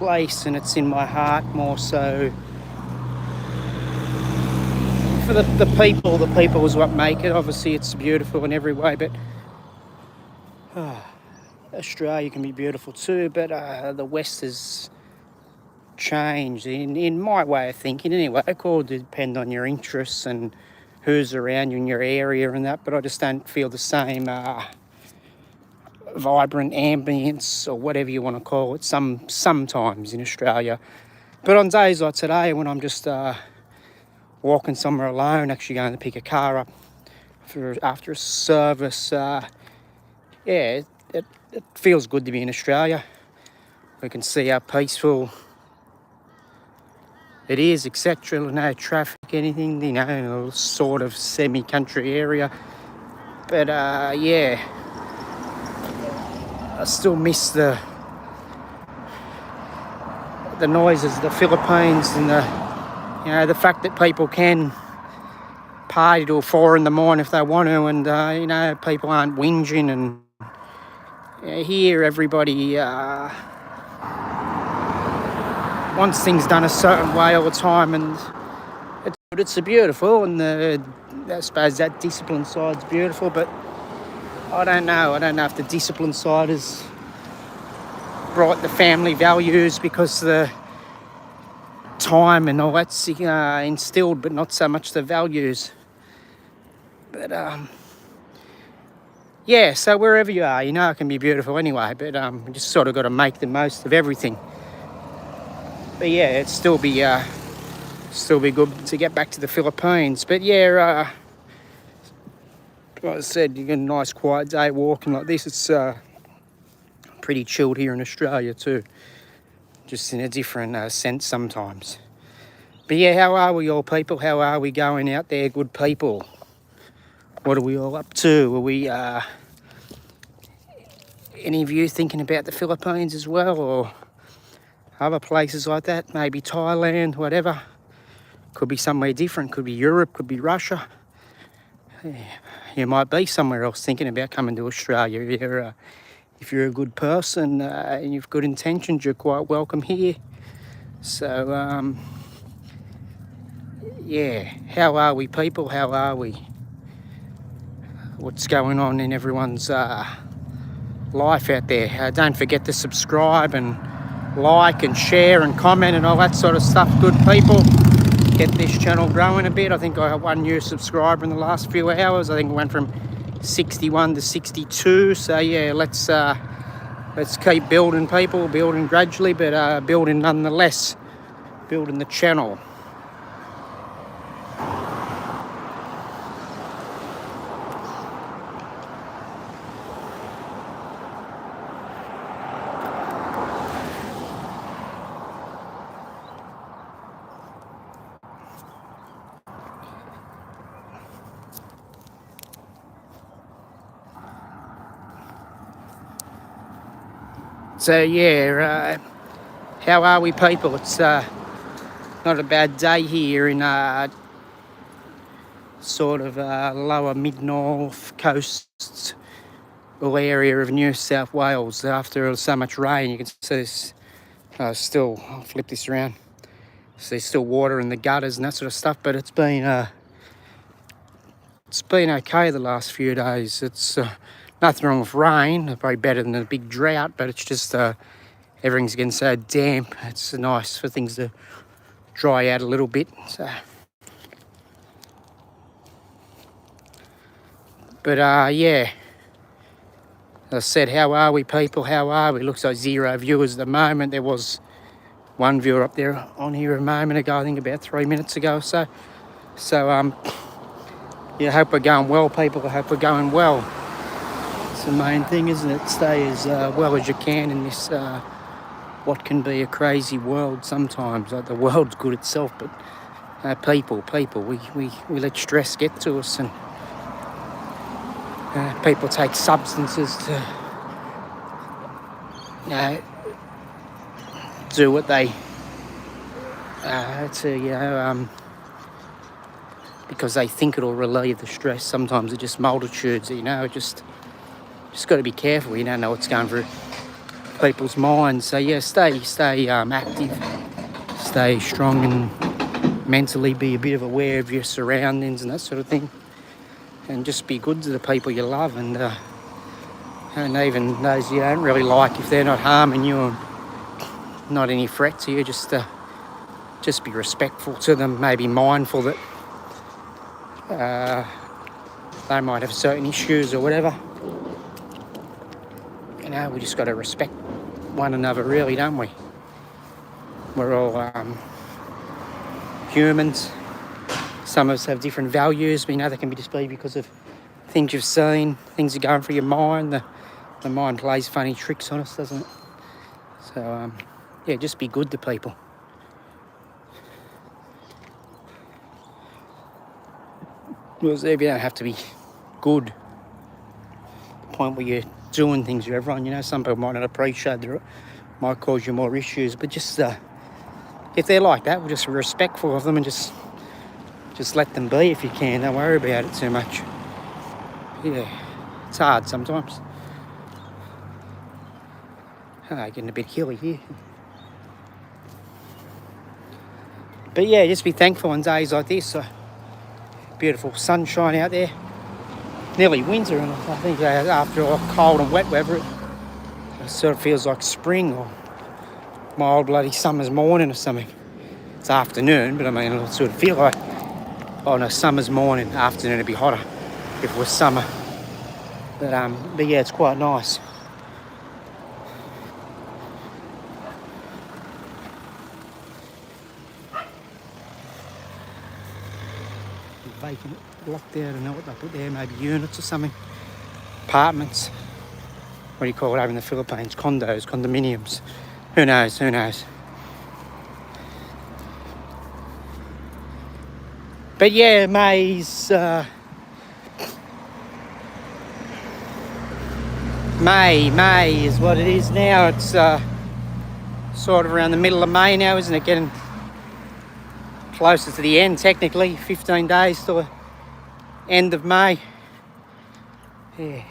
place, and it's in my heart more so for the people. The people is what make it. Obviously, it's beautiful in every way, but Australia can be beautiful too. But the West has changed in my way of thinking anyway. It all depend on your interests and who's around you in your area and that, but I just don't feel the same vibrant ambience or whatever you want to call it sometimes in Australia. But on days like today when I'm just walking somewhere alone, actually going to pick a car up after a service, it feels good to be in Australia. We can see how peaceful it is, etc. No traffic, anything, a sort of semi-country area. But I still miss the noises of the Philippines and the fact that people can party till 4 a.m. if they want to, and people aren't whinging, and here everybody wants things done a certain way all the time, and it's beautiful, and I suppose that discipline side's beautiful, but I don't know if the discipline side has brought the family values, because the time and all that's instilled, but not so much the values. But so wherever you are, it can be beautiful anyway, but you just sort of got to make the most of everything. But it'd still be good to get back to the Philippines. But like I said, you get a nice quiet day walking like this. It's pretty chilled here in Australia too, just in a different sense sometimes. But how are we all, people? How are we going out there, good people? What are we all up to? Are we any of you thinking about the Philippines as well, or other places like that? Maybe Thailand, whatever. Could be somewhere different. Could be Europe, could be Russia. You might be somewhere else thinking about coming to Australia. If you're a good person and you've good intentions, you're quite welcome here. So how are we, people? How are we? What's going on in everyone's life out there? Don't forget to subscribe and like and share and comment and all that sort of stuff, good people. Get this channel growing a bit. I think I have one new subscriber in the last few hours. I think it went from 61 to 62. So let's keep building, people, building gradually, but building nonetheless, building the channel. So how are we, people? It's not a bad day here in sort of lower mid-north coast area of New South Wales. After so much rain, you can see this still, I'll flip this around, so there's still water in the gutters and that sort of stuff, but it's been okay the last few days. It's nothing wrong with rain, probably better than a big drought, but it's just everything's getting so damp. It's nice for things to dry out a little bit. So, but as I said, how are we, people? How are we? Looks like 0 viewers at the moment. There was one viewer up there on here a moment ago, I think about 3 minutes ago or so. So I hope we're going well, people. I hope we're going well. It's the main thing, isn't it? Stay as well as you can in this what can be a crazy world sometimes. Like, the world's good itself, but people, we let stress get to us, and people take substances to do what they because they think it'll relieve the stress. Sometimes it just multitudes, just got to be careful. You don't know what's going through people's minds. So yeah, stay active, stay strong, and mentally be a bit of aware of your surroundings and that sort of thing, and just be good to the people you love, and even those you don't really like, if they're not harming you and not any threat to you, just be respectful to them. Maybe mindful that they might have certain issues or whatever. You know, we just got to respect one another, really, don't we? We're all humans. Some of us have different values. We know they can be displayed because of things you've seen, things are going through your mind. The mind plays funny tricks on us, doesn't it? So, yeah, just be good to people. Because you don't have to be good to the point where you're doing things with everyone. You know, some people might not appreciate it, might cause you more issues, but just if they're like that, we're just respectful of them and just let them be if you can. Don't worry about it too much. Yeah, it's hard sometimes. Getting a bit hilly here. But yeah, just be thankful on days like this. Beautiful sunshine out there. Nearly winter, and I think after all cold and wet weather, it sort of feels like spring or mild bloody summer's morning or something. It's afternoon, but I mean, it'll sort of feel like on a summer's morning. Afternoon it'd be hotter if it was summer. But yeah, it's quite nice. Vacant, locked there, I don't know what they put there, maybe units or something. Apartments. What do you call it over in the Philippines? Condos, condominiums. Who knows? But yeah, May's May is what it is now. It's sort of around the middle of May now, isn't it? Getting closer to the end, technically. 15 days till the end of May. Yeah.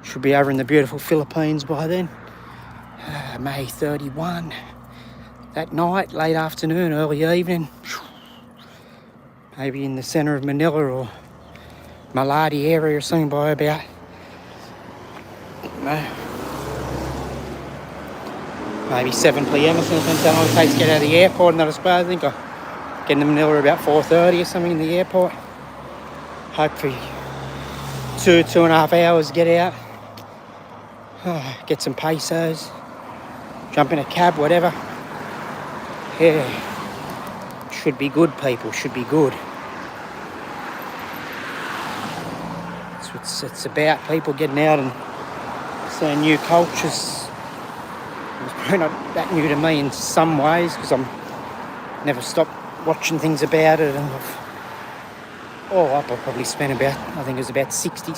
Should be over in the beautiful Philippines by then. May 31. That night, late afternoon, early evening. Maybe in the centre of Manila or Maladi area or something by about, maybe 7 p.m. or something. Depends how long it takes to get out of the airport. And I suppose I think I get in Manila about 4:30 or something in the airport. Hopefully 2.5 hours to get out. Get some pesos. Jump in a cab, whatever. Yeah. Should be good, people. Should be good. That's what it's about. People getting out and seeing new cultures. It's probably not that new to me in some ways because I'm never stopped watching things about it, and I probably spent about, I think it was about 60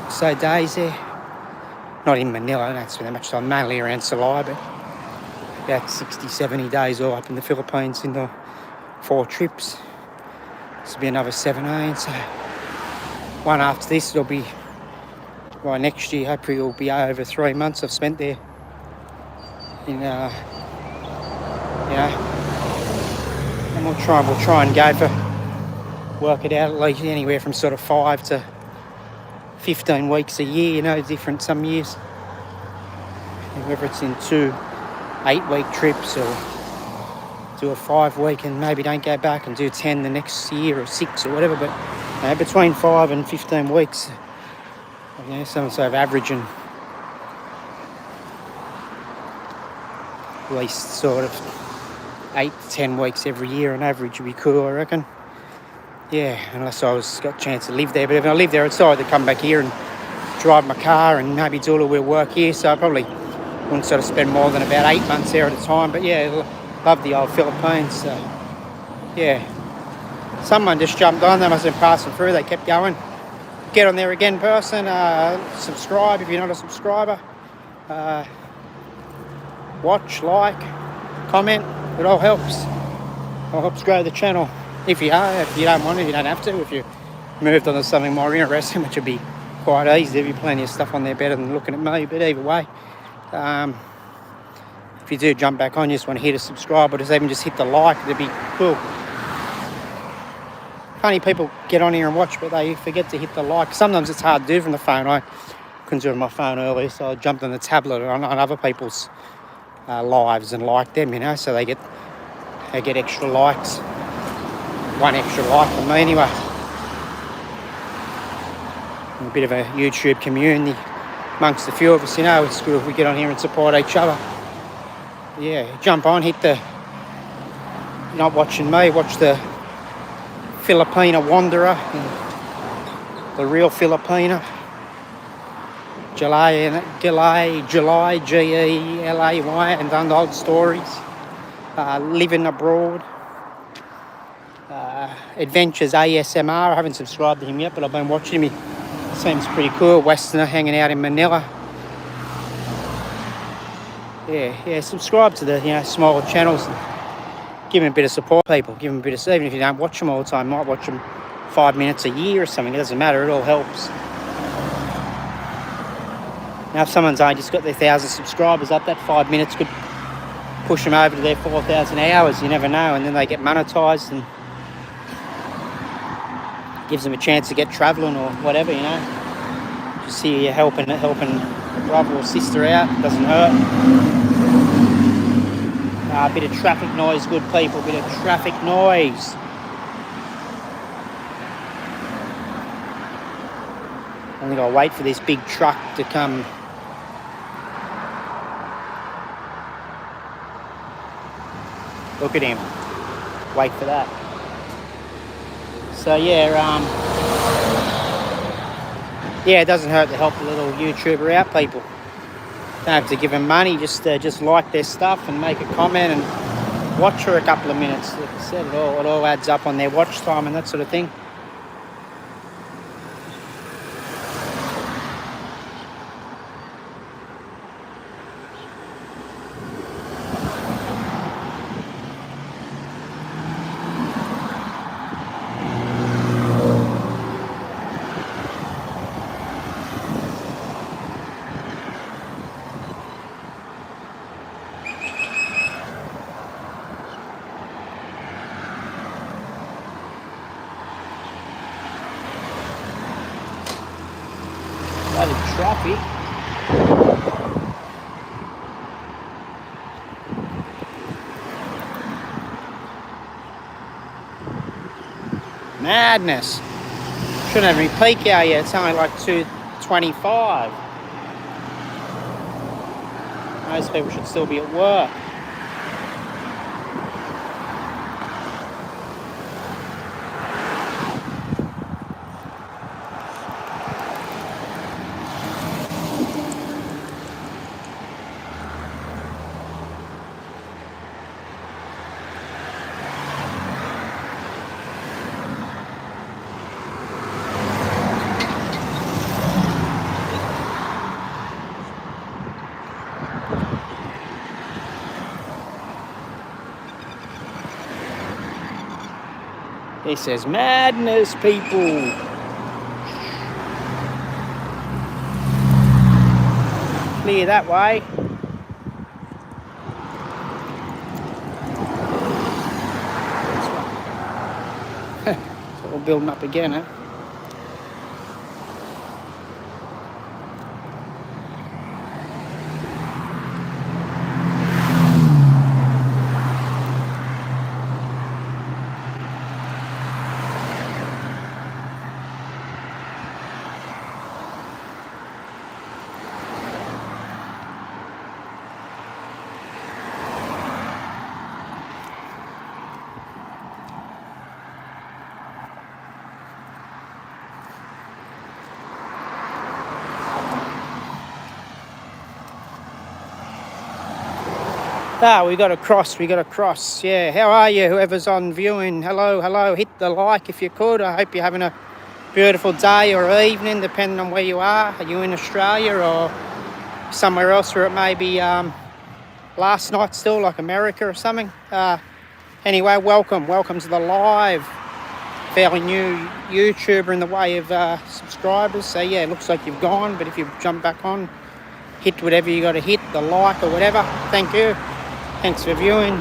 so days there. Not in Manila, I don't spend that much time, mainly around Salai, but about 60, 70 days all up in the Philippines in the 4 trips. This will be another 17, so one after this, it'll be, by next year, hopefully it'll be over 3 months I've spent there. And we'll try and go for, work it out at least anywhere from sort of 5 to 15 weeks a year, you know, different some years. Whether it's in 2 8-week trips or do a 5-week and maybe don't go back and do 10 the next year or 6 or whatever, but between 5 and 15 weeks, you know, some sort of averaging at least sort of 8 to 10 weeks every year on average would be cool, I reckon. Yeah, unless I got a chance to live there. But if I live there, I'd decide to come back here and drive my car and maybe do a little bit of work here. So I probably wouldn't sort of spend more than about 8 months there at a time. But yeah, love the old Philippines. So yeah, someone just jumped on. They must have been passing through. They kept going. Get on there again, person. Subscribe if you're not a subscriber. Watch, like, comment. It all helps. It all helps grow the channel. If you are, if you don't want to, you don't have to. If you moved on to something more interesting, which would be quite easy. There'll be plenty of stuff on there better than looking at me, but either way, if you do jump back on, you just want to hit a subscribe or just even just hit the like, it'd be cool. Funny people get on here and watch, but they forget to hit the like. Sometimes it's hard to do from the phone. I couldn't do it on my phone earlier, so I jumped on the tablet on other people's lives and liked them, you know, so they get extra likes. One extra like from me anyway. A bit of a YouTube community amongst a few of us, you know. It's good if we get on here and support each other. Yeah, jump on, hit the... You're not watching me, watch the Filipina Wanderer, the real Filipina. July, G-E-L-A-Y, and Untold Stories. Living Abroad. Adventures ASMR. I haven't subscribed to him yet, but I've been watching him. He seems pretty cool. Westerner hanging out in Manila. Yeah, subscribe to the smaller channels. Give him a bit of support, people. Give him a bit of... Even if you don't watch them all the time, you might watch them 5 minutes a year or something. It doesn't matter. It all helps. Now, if someone's only just got their 1,000 subscribers up, that 5 minutes could push them over to their 4,000 hours. You never know. And then they get monetised and gives them a chance to get travelling or whatever, you know. Just see you helping a brother or sister out. Doesn't hurt. A bit of traffic noise, good people. A bit of traffic noise. I think I'll wait for this big truck to come. Look at him. Wait for that. So yeah, it doesn't hurt to help a little YouTuber out, people. Don't have to give him money, just like their stuff and make a comment and watch for a couple of minutes. Like I said, it all adds up on their watch time and that sort of thing. Bloody traffic. Madness. Shouldn't have any peak hour yet. It's only like 2:25. Most people should still be at work. He says, madness, people. Clear that way. It's all building up again, huh? We got to cross. Yeah, how are you, whoever's on viewing? Hello. Hit the like if you could. I hope you're having a beautiful day or evening, depending on where you are. Are you in Australia or somewhere else where it may be last night still, like America or something? Anyway, welcome to the live. fairly new YouTuber in the way of subscribers. So yeah, it looks like you've gone, but if you jump back on, hit whatever you got to hit, the like or whatever. Thank you. Thanks for viewing.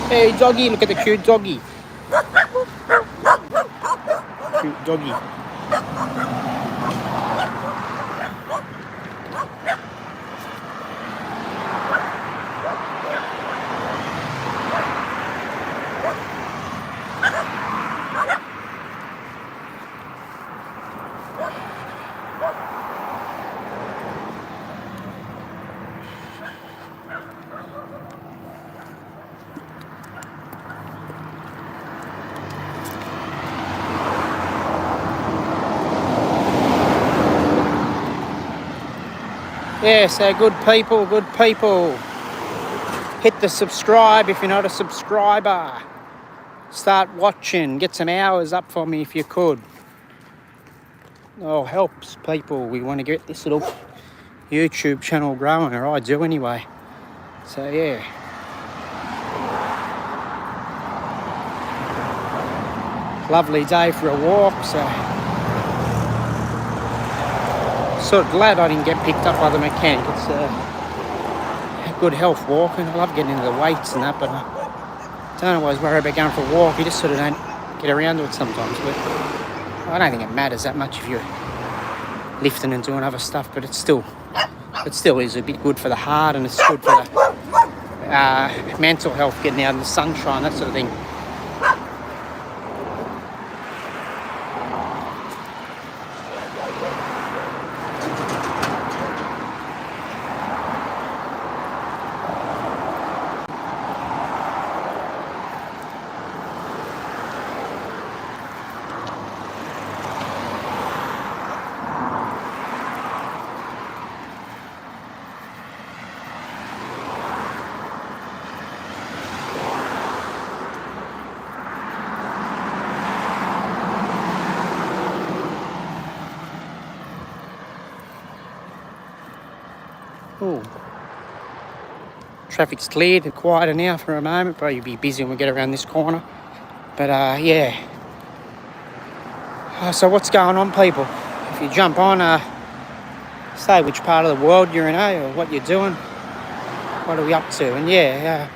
Hey doggy, look at the cute doggy. Cute doggy. Yeah, so good people. Hit the subscribe if you're not a subscriber. Start watching. Get some hours up for me if you could. Oh, helps people. We want to get this little YouTube channel growing, or I do anyway. So yeah. Lovely day for a walk, so sort of glad I didn't get picked up by the mechanic. It's a good health walk, and I love getting into the weights and that, but I don't always worry about going for a walk. You just sort of don't get around to it sometimes. But I don't think it matters that much if you're lifting and doing other stuff, but it still is a bit good for the heart, and it's good for the mental health, getting out in the sunshine, that sort of thing. Ooh. Traffic's cleared, quieter now for a moment. Probably be busy when we get around this corner. But yeah. So what's going on, people? If you jump on, say which part of the world you're in, or what you're doing. What are we up to? And yeah,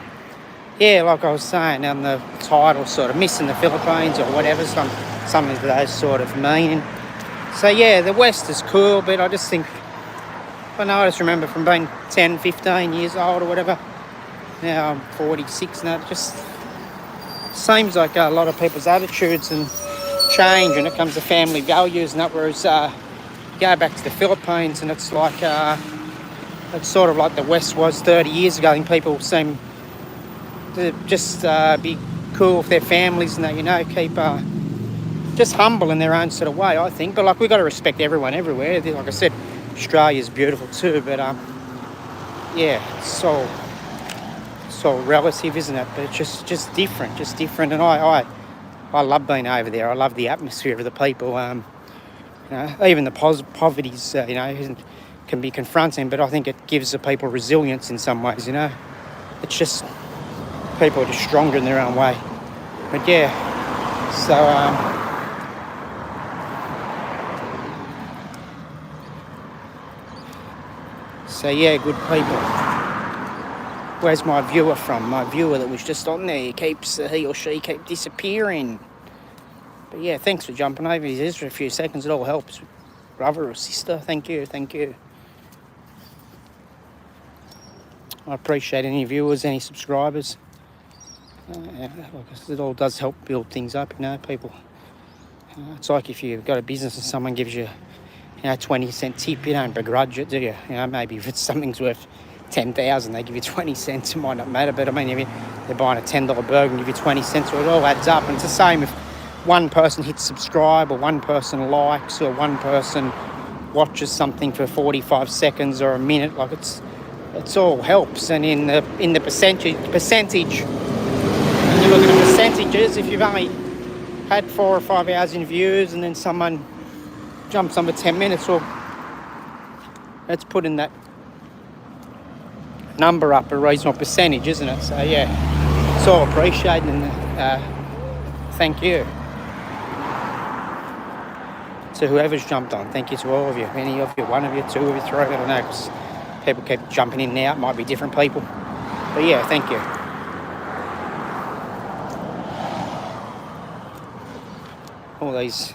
like I was saying on the title, sort of missing the Philippines or whatever, something of those sort of meaning. So yeah, the West is cool, but I just think, I just remember from being 10, 15 years old or whatever. Now I'm 46 now. It just seems like a lot of people's attitudes and change when it comes to family values and that. Whereas you go back to the Philippines and it's like it's sort of like the West was 30 years ago. I think people seem to just be cool with their families and that, keep just humble in their own sort of way, I think. But like, we've got to respect everyone everywhere. Like I said, Australia's beautiful too, but yeah, it's all relative, isn't it? But it's just different, and I love being over there. I love the atmosphere of the people. Even the poverty's can be confronting, but I think it gives the people resilience in some ways. It's just people are just stronger in their own way. But yeah, So yeah, good people. Where's my viewer from? My viewer that was just on there he or she keeps disappearing. But yeah, thanks for jumping over this for a few seconds. It all helps. Brother or sister, thank you. I appreciate any viewers, any subscribers. It all does help build things up, people. It's like if you've got a business and someone gives you 20-cent tip, you don't begrudge it, do you? Maybe if something's worth 10,000, they give you 20 cents, it might not matter. But I mean, if they're buying a $10 burger and give you 20 cents, so it all adds up. And it's the same if one person hits subscribe, or one person likes, or one person watches something for 45 seconds or a minute. Like, it's all helps. And in the percentage, when you look at the percentages, if you've only had 4 or 5 hours in views and then someone jumps on for 10 minutes, or that's putting that number up a reasonable percentage, isn't it? So yeah, it's all appreciated, and thank you to whoever's jumped on. Thank you to all of you, any of you, one of you, two of you, three, I don't know, because people keep jumping in and out, might be different people, but yeah, thank you. All these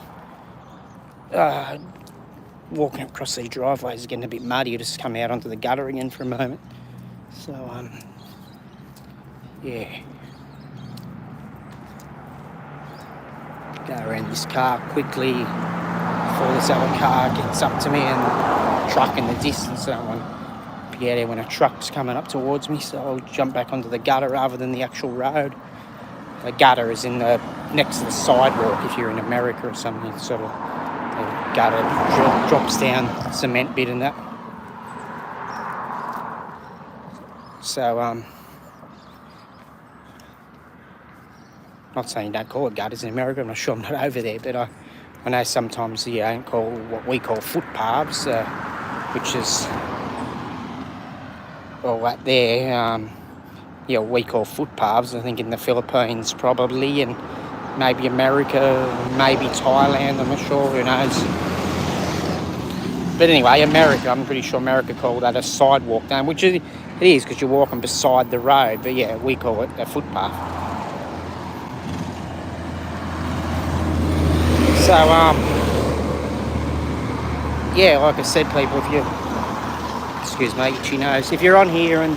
walking across these driveways is getting a bit muddy. You just come out onto the gutter again for a moment. So yeah, go around this car quickly before this other car gets up to me, and truck in the distance. I don't want to be out there when a truck's coming up towards me, so I'll jump back onto the gutter rather than the actual road. The gutter is in the next to the sidewalk. If you're in America or something, it's sort of the gutter drops down, cement bit and that. So not saying don't call it gutters in America. I'm not sure, I'm not over there, but I know sometimes you don't call what we call footpaths, which is right there. We call footpaths. I think in the Philippines probably, and maybe America, maybe Thailand, I'm not sure, who knows. But anyway, America, I'm pretty sure America call that a sidewalk down, which it is because you're walking beside the road, but yeah, we call it a footpath. So, yeah, like I said, people, if you, excuse me, itchy nose, if you're on here and,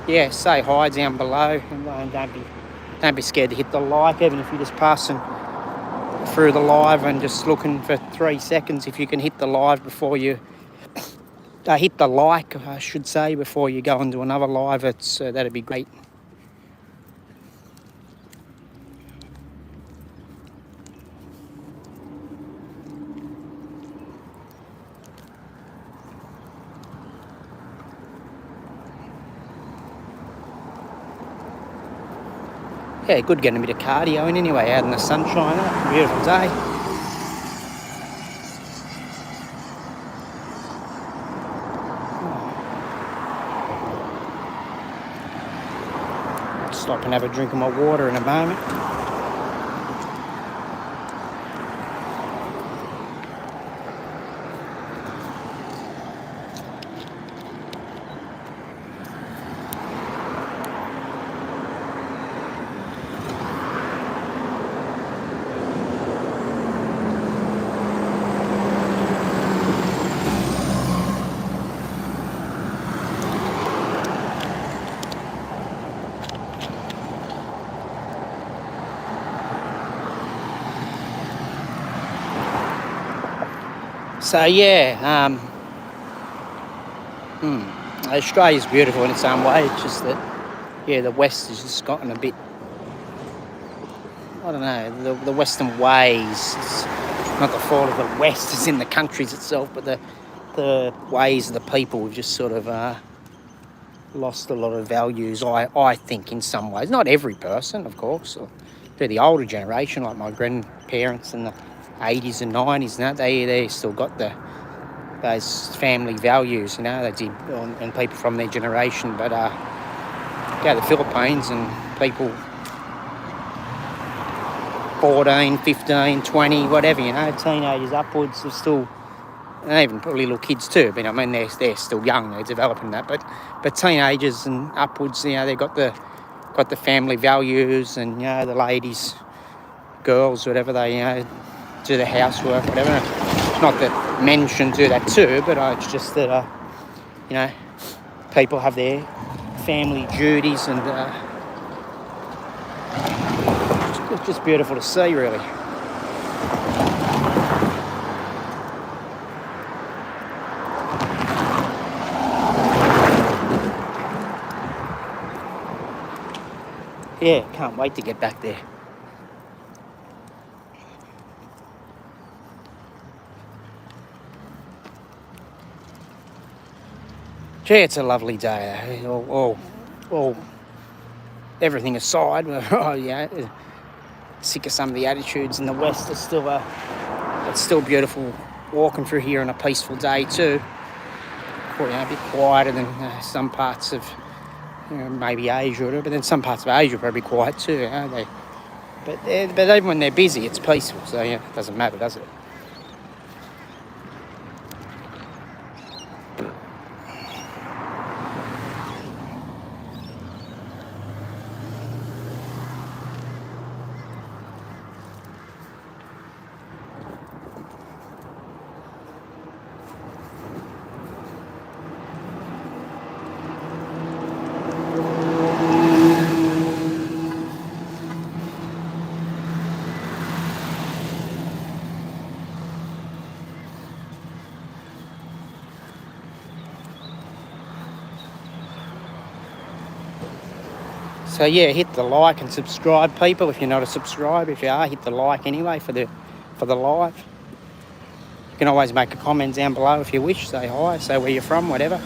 yeah, say hi down below, and don't be scared to hit the like, even if you're just passing through the live and just looking for 3 seconds. If you can hit the live before you hit the like, I should say, before you go into another live, it's that'd be great. Yeah, good getting a bit of cardio in anyway, out in the sunshine. Beautiful day. Stop and have a drink of my water in a moment. So yeah, Australia's beautiful in its own way. It's just that, yeah, the West has just gotten a bit, I don't know, the Western ways. It's not the fault of the West, as in the countries itself, but the ways of the people. We've just sort of lost a lot of values, I think, in some ways. Not every person, of course. They're the older generation, like my grandparents in the 80s and 90s, and that they still got those family values, you know, they did, and people from their generation. But yeah, the Philippines and people 14, 15, 20, whatever, you know, teenagers upwards are still, and even probably little kids too, but I mean they're still young, they're developing that, but teenagers and upwards, you know, they got the family values, and you know, the ladies, girls, whatever, they, you know, do the housework, whatever. Not that men shouldn't do that too, but it's just that you know, people have their family duties, and it's just beautiful to see, really. Yeah, can't wait to get back there. Yeah, it's a lovely day. All everything aside, yeah, sick of some of the attitudes in the West. Are still It's still beautiful walking through here on a peaceful day too. A bit quieter than some parts of maybe Asia, but then some parts of Asia are probably quiet too. But even when they're busy, it's peaceful. So it doesn't matter, does it? So hit the like and subscribe, people. If you're not a subscriber, if you are, hit the like anyway for the live. You can always make a comment down below if you wish. Say hi, say where you're from, whatever.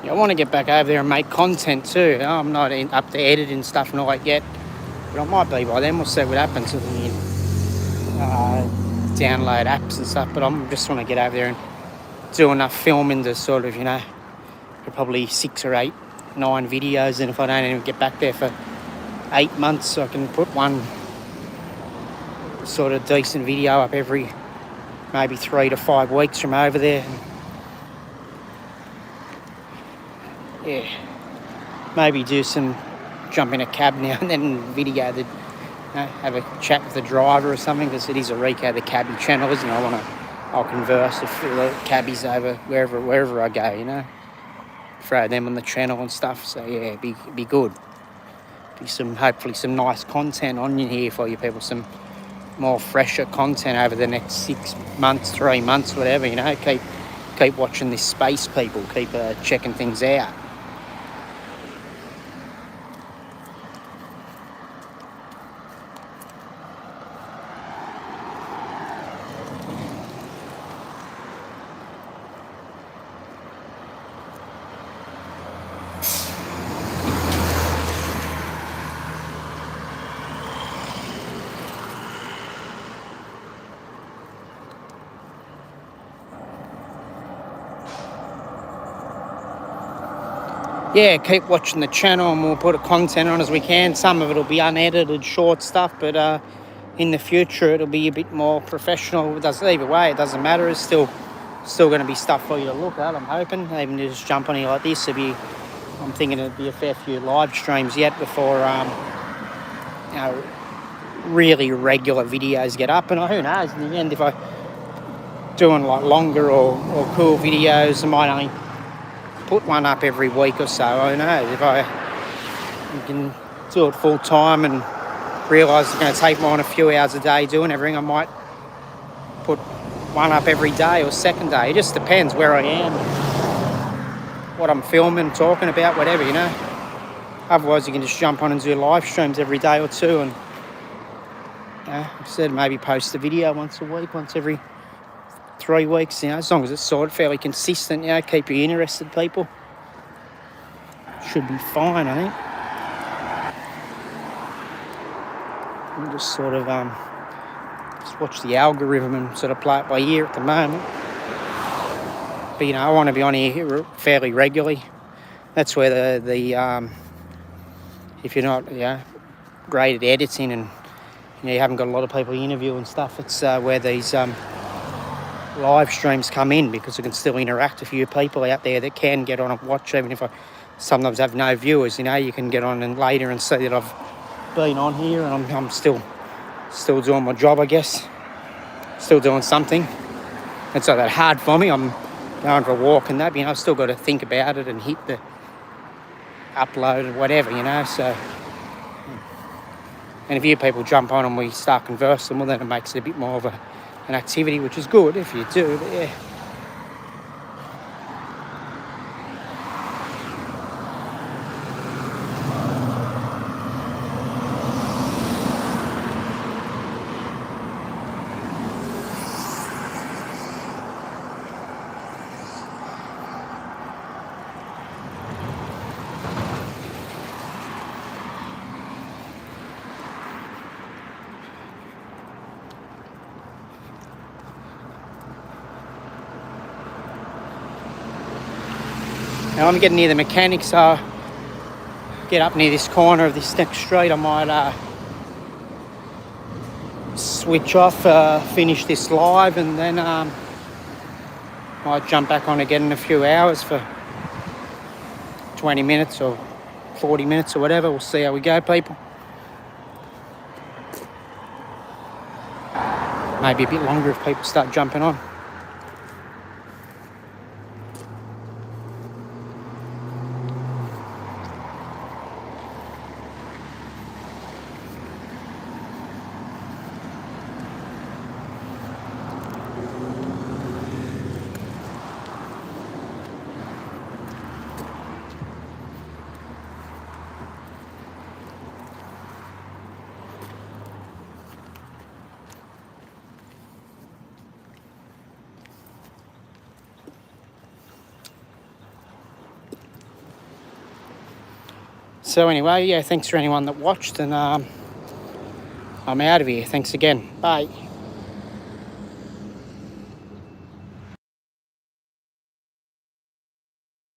I want to get back over there and make content too. I'm not up to editing stuff and all that yet, but I might be by then. We'll see what happens with the download apps and stuff. But I'm just want to get over there and do enough filming to sort of, probably 6 or 8, 9 videos. And if I don't even get back there for 8 months, I can put one sort of decent video up every maybe 3 to 5 weeks from over there. Maybe jump in a cab now and then video have a chat with the driver or something, because it is Rico the Cabbie channel, isn't it? I'll converse with the cabbies over wherever I go, throw them on the channel and stuff. So it'd be good. Hopefully some nice content on here for you people, some more fresher content over the next 6 months, 3 months, whatever. Keep watching this space, people. Keep checking things out. Keep watching the channel and we'll put a content on as we can. Some of it will be unedited, short stuff, but in the future it'll be a bit more professional. Either way, it doesn't matter. It's still going to be stuff for you to look at, I'm hoping. Even just jump on here like this, I'm thinking it'll be a fair few live streams yet before really regular videos get up. And who knows, in the end, if I doing like longer or cool videos, I might only put one up every week or so. Who knows? If I can do it full time and realise it's going to take more than a few hours a day doing everything, I might put one up every day or second day. It just depends where I am, what I'm filming, talking about, whatever, Otherwise, you can just jump on and do live streams every day or two, and instead maybe post a video once a week, once every 3 weeks, as long as it's sort of fairly consistent, keep you interested, people. Should be fine, I think. I'm just sort of just watch the algorithm and sort of play it by ear at the moment. But I want to be on here fairly regularly. That's where the if you're not great at editing and you haven't got a lot of people interviewing stuff. It's where these live streams come in, because I can still interact with a few people out there that can get on and watch, even if I sometimes have no viewers. You can get on and later and see that I've been on here, and I'm still doing my job, I guess. Still doing something. It's not that hard for me. I'm going for a walk and that, I've still got to think about it and hit the upload and whatever, so. And if you people jump on and we start conversing, well, then it makes it a bit more of an activity, which is good if you do, but yeah. Now I'm getting near the mechanics, so get up near this corner of this next street. I might switch off, finish this live, and then might jump back on again in a few hours for 20 minutes or 40 minutes or whatever. We'll see how we go, people. Maybe a bit longer if people start jumping on. So anyway, yeah, thanks for anyone that watched, and I'm out of here. Thanks again. Bye.